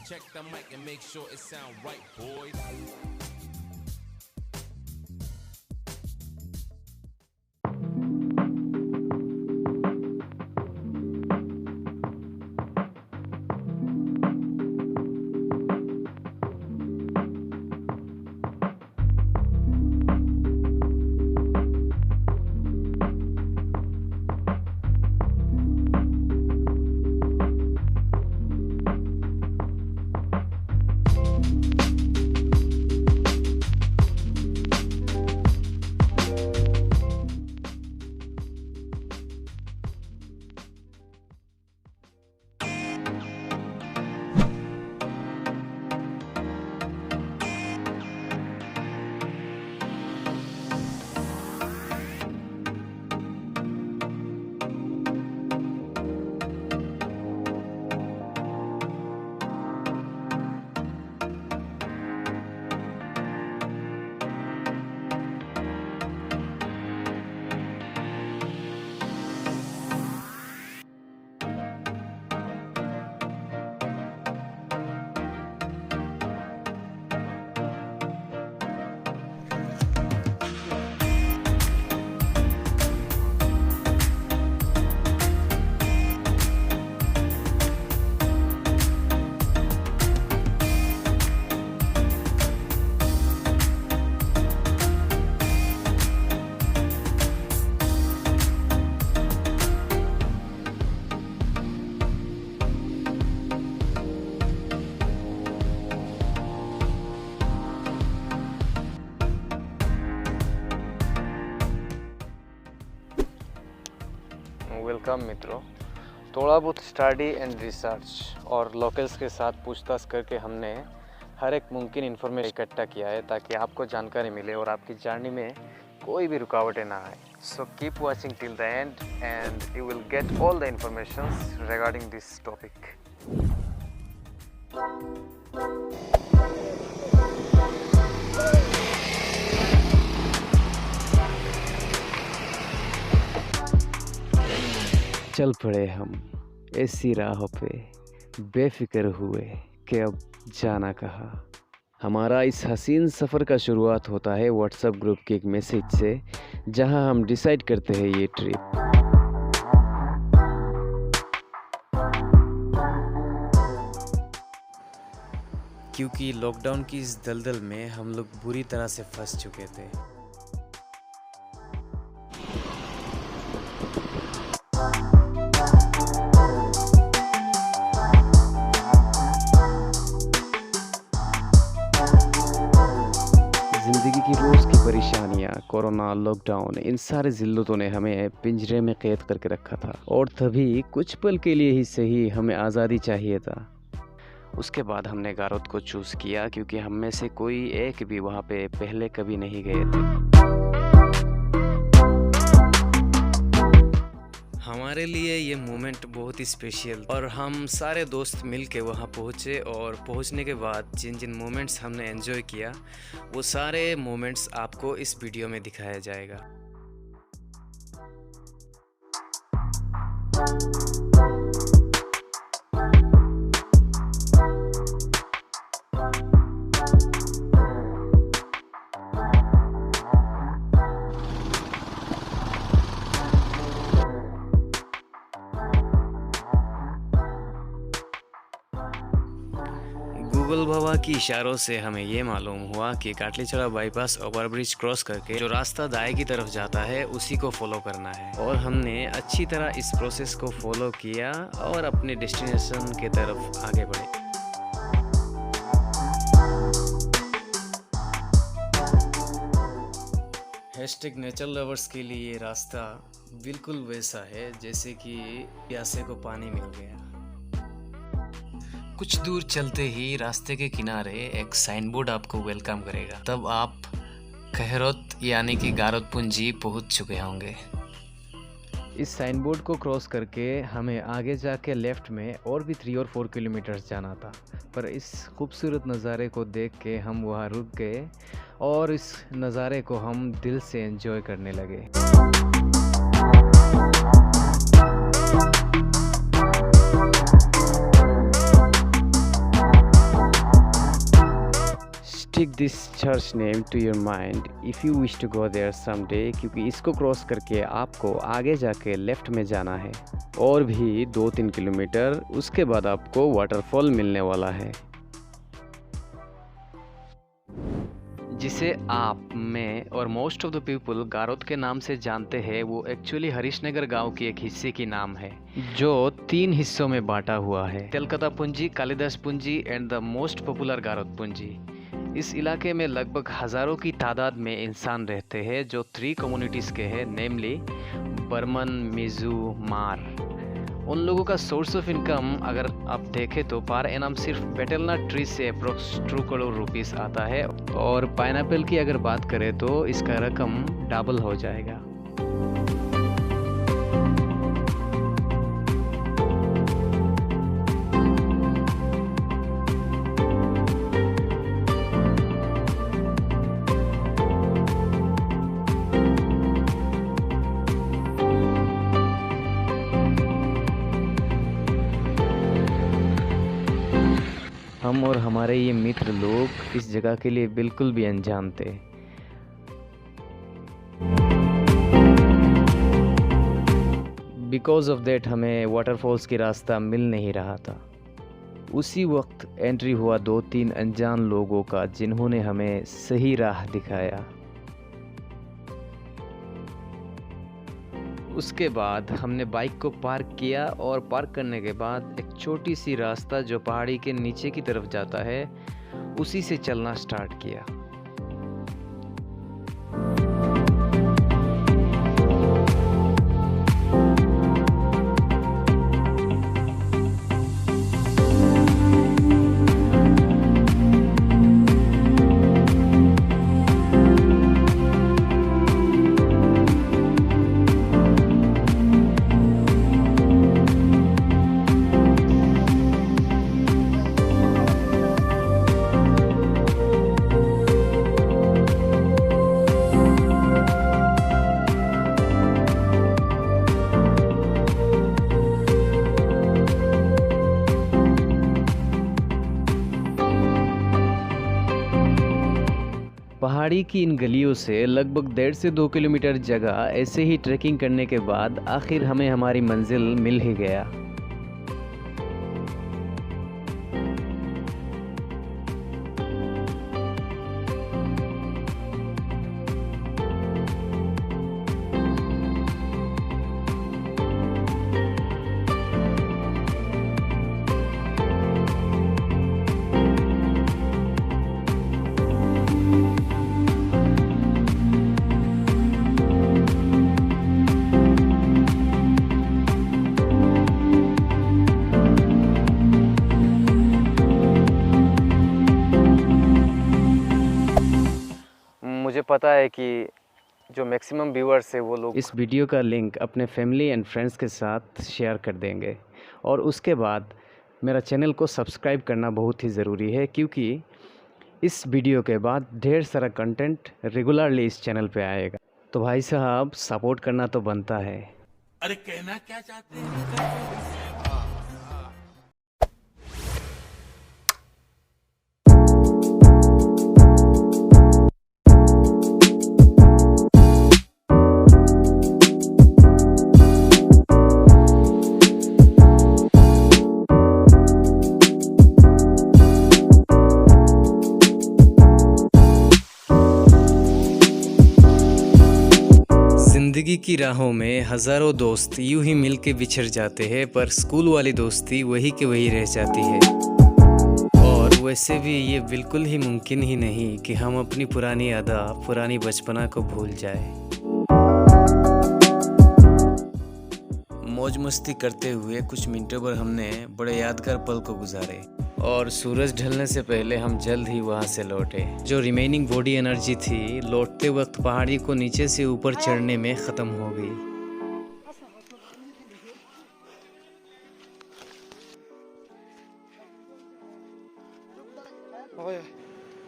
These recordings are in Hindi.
Check the mic and make sure it sound right, boys. Welcome मित्रों। थोड़ा बहुत स्टडी एंड रिसर्च और लोकल्स के साथ पूछताछ करके हमने हर एक मुमकिन इन्फॉर्मेशन इकट्ठा किया है ताकि आपको जानकारी मिले और आपकी जर्नी में कोई भी रुकावटें ना आए। So keep watching till the end and you will get all the informations regarding this topic. चल पड़े हम ऐसी राहों पे बेफिक्र हुए कि अब जाना कहाँ। हमारा इस हसीन सफ़र का शुरुआत होता है व्हाट्सएप ग्रुप के एक मैसेज से, जहां हम डिसाइड करते हैं ये ट्रिप। क्योंकि लॉकडाउन की इस दलदल में हम लोग बुरी तरह से फंस चुके थे। ज़िंदगी की रोज़ की परेशानियाँ, कोरोना, लॉकडाउन, इन सारे ज़िल्लतों ने हमें पिंजरे में कैद करके रखा था और तभी कुछ पल के लिए ही सही हमें आज़ादी चाहिए था। उसके बाद हमने गारोत को चूज़ किया क्योंकि हम में से कोई एक भी वहाँ पे पहले कभी नहीं गए थे। हमारे लिए ये मोमेंट बहुत ही स्पेशल और हम सारे दोस्त मिल के वहाँ पहुँचे और पहुँचने के बाद जिन जिन मोमेंट्स हमने एंजॉय किया वो सारे मोमेंट्स आपको इस वीडियो में दिखाया जाएगा। गूगल बाबा की इशारों से हमें ये मालूम हुआ कि काटलीछड़ा बाईपास ओवरब्रिज क्रॉस करके जो रास्ता दाएं की तरफ जाता है उसी को फॉलो करना है और हमने अच्छी तरह इस प्रोसेस को फॉलो किया और अपने डेस्टिनेशन की तरफ आगे बढ़े। हैशटैग नेचर लवर्स के लिए ये रास्ता बिल्कुल वैसा है जैसे कि प्यासे को पानी मिल गया। कुछ दूर चलते ही रास्ते के किनारे एक साइन बोर्ड आपको वेलकम करेगा। तब आप खैरोत यानी कि गारोत पुंजी पहुंच चुके होंगे। इस साइन बोर्ड को क्रॉस करके हमें आगे जाके लेफ्ट में और भी 3 और 4 किलोमीटर्स जाना था, पर इस खूबसूरत नज़ारे को देख के हम वहाँ रुक गए और इस नज़ारे को हम दिल से एंजॉय करने लगे। stick this church name to your mind if you wish to go there someday, क्योंकि इसको क्रॉस करके आपको आगे जाके लेफ़्ट में जाना है और भी 2-3 किलोमीटर, उसके बाद आपको वाटरफॉल मिलने वाला है, जिसे आप, मैं और मोस्ट ऑफ द पीपल गारोत के नाम से जानते हैं। वो एक्चुअली हरीशनगर गांव की एक हिस्से की नाम है जो 3 हिस्सों में बांटा हुआ है, तेलकता पुंजी, कालिदास पुंजी एंड द मोस्ट पॉपुलर गारोत पुंजी। इस इलाके में लगभग हज़ारों की तादाद में इंसान रहते हैं जो 3 कम्युनिटीज़ के हैं, नेमली बर्मन, मिज़ू, मार। उन लोगों का सोर्स ऑफ इनकम अगर आप देखें तो पर एनम सिर्फ बेटेलनट ट्री से अप्रोक्स 2 करोड़ रुपीस आता है, और पाइनएप्पल की अगर बात करें तो इसका रकम डबल हो जाएगा। हम और हमारे ये मित्र लोग इस जगह के लिए बिल्कुल भी अनजान थे। बिकॉज ऑफ दैट हमें वाटरफॉल्स की रास्ता मिल नहीं रहा था। उसी वक्त एंट्री हुआ 2-3 अनजान लोगों का, जिन्होंने हमें सही राह दिखाया। उसके बाद हमने बाइक को पार्क किया और पार्क करने के बाद एक छोटी सी रास्ता जो पहाड़ी के नीचे की तरफ जाता है, उसी से चलना स्टार्ट किया। पहाड़ी की इन गलियों से लगभग 1.5 से 2 किलोमीटर जगह ऐसे ही ट्रैकिंग करने के बाद आखिर हमें हमारी मंजिल मिल ही गया। मुझे पता है कि जो मैक्सिमम व्यूअर्स है वो लोग इस वीडियो का लिंक अपने फैमिली एंड फ्रेंड्स के साथ शेयर कर देंगे, और उसके बाद मेरा चैनल को सब्सक्राइब करना बहुत ही ज़रूरी है, क्योंकि इस वीडियो के बाद ढेर सारा कंटेंट रेगुलरली इस चैनल पे आएगा। तो भाई साहब, सपोर्ट करना तो बनता है। अरे कहना क्या चाहते हैं? ज़िंदगी की राहों में हज़ारों दोस्त यूं ही मिल के बिछड़ जाते हैं, पर स्कूल वाली दोस्ती वही के वही रह जाती है। और वैसे भी ये बिल्कुल ही मुमकिन ही नहीं कि हम अपनी पुरानी अदा, पुरानी बचपना को भूल जाए। मौज मस्ती करते हुए कुछ मिनटों पर हमने बड़े यादगार पल को गुजारे, और सूरज ढलने से पहले हम जल्द ही वहां से लौटे। जो रिमेनिंग बॉडी एनर्जी थी, लौटते वक्त पहाड़ी को नीचे से ऊपर चढ़ने में ख़त्म हो गई।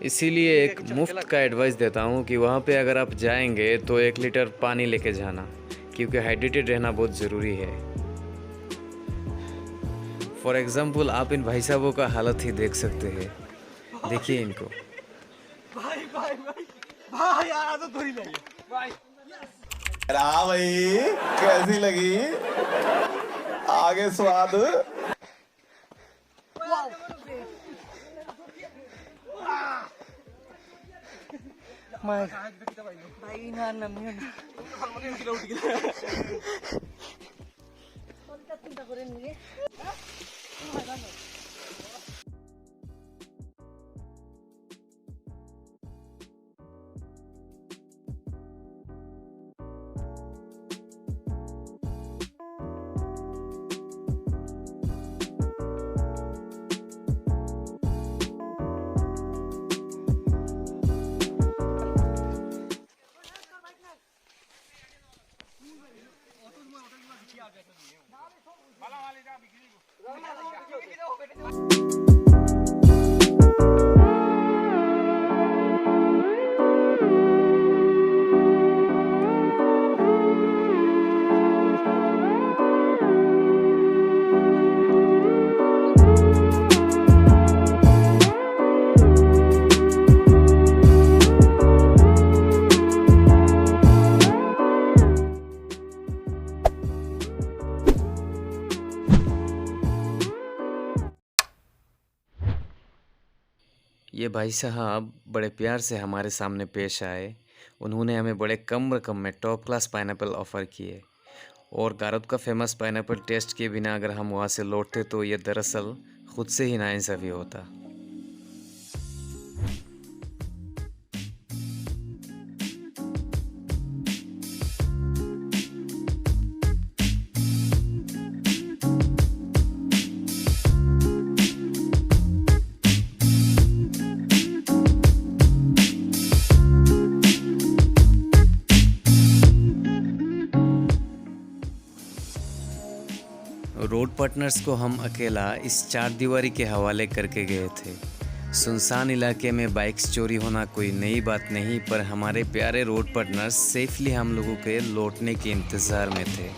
इसीलिए एक मुफ्त का एडवाइस देता हूँ कि वहाँ पे अगर आप जाएंगे तो 1 लीटर पानी लेके जाना, क्योंकि हाइड्रेटेड रहना बहुत ज़रूरी है। फॉर एग्ज़ाम्पल, आप इन भाई साहबों का हालत ही देख सकते हैं। देखिए इनको। हाँ भाई, कैसी लगी? आगे स्वाद। भाई ना नमी ना চিন্তা করে নিয়ে ये भाई साहब बड़े प्यार से हमारे सामने पेश आए। उन्होंने हमें बड़े कम रकम में टॉप क्लास पाइनएप्पल ऑफ़र किए और गारोद का फेमस पाइनएप्पल टेस्ट किए बिना अगर हम वहाँ से लौटते तो ये दरअसल खुद से ही नाइंसाफ़ी होता। रोड पार्टनर्स को हम अकेला इस चार दीवारी के हवाले करके गए थे। सुनसान इलाके में बाइक्स चोरी होना कोई नई बात नहीं, पर हमारे प्यारे रोड पार्टनर्स सेफली हम लोगों के लौटने के इंतज़ार में थे।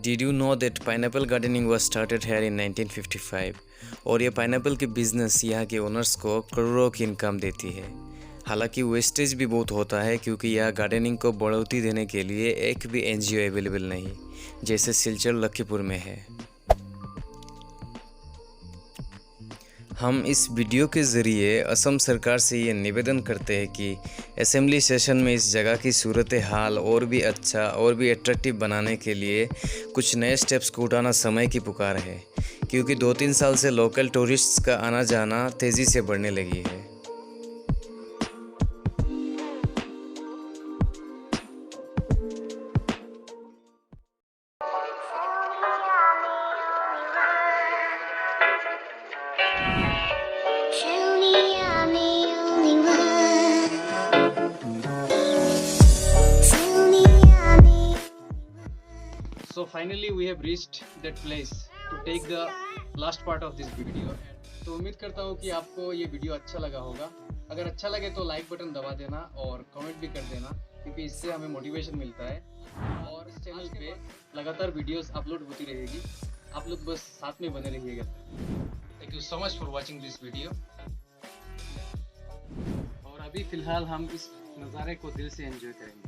Did you know that pineapple gardening was started here in 1955? और ये पाइनएप्पल की बिजनेस यहाँ के ओनर्स को करोड़ों की इनकम देती है। हालांकि वेस्टेज भी बहुत होता है क्योंकि यहाँ गार्डनिंग को बढ़ोतरी देने के लिए एक भी एनजीओ अवेलेबल नहीं, जैसे सिलचर लखीपुर में है। हम इस वीडियो के ज़रिए असम सरकार से ये निवेदन करते हैं कि असेंबली सेशन में इस जगह की सूरत हाल और भी अच्छा और भी अट्रैक्टिव बनाने के लिए कुछ नए स्टेप्स को उठाना समय की पुकार है, क्योंकि 2-3 साल से लोकल टूरिस्ट्स का आना जाना तेज़ी से बढ़ने लगी है। So finally we have reached that place to take the last part of this video. तो उम्मीद करता हूँ कि आपको ये वीडियो अच्छा लगा होगा। अगर अच्छा लगे तो लाइक बटन दबा देना और कमेंट भी कर देना, क्योंकि इससे हमें मोटिवेशन मिलता है। और इस चैनल पे लगातार वीडियोस अपलोड होती रहेगी, आप लोग बस साथ में बने रहिएगा। Thank you so much for watching this video. और अभी फ़िलहाल हम इस नज़ारे को दिल से एंजॉय करेंगे।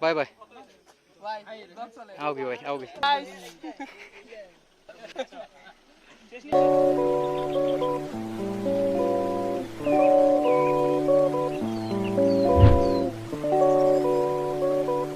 बाय बाय आओगे भाई आओगे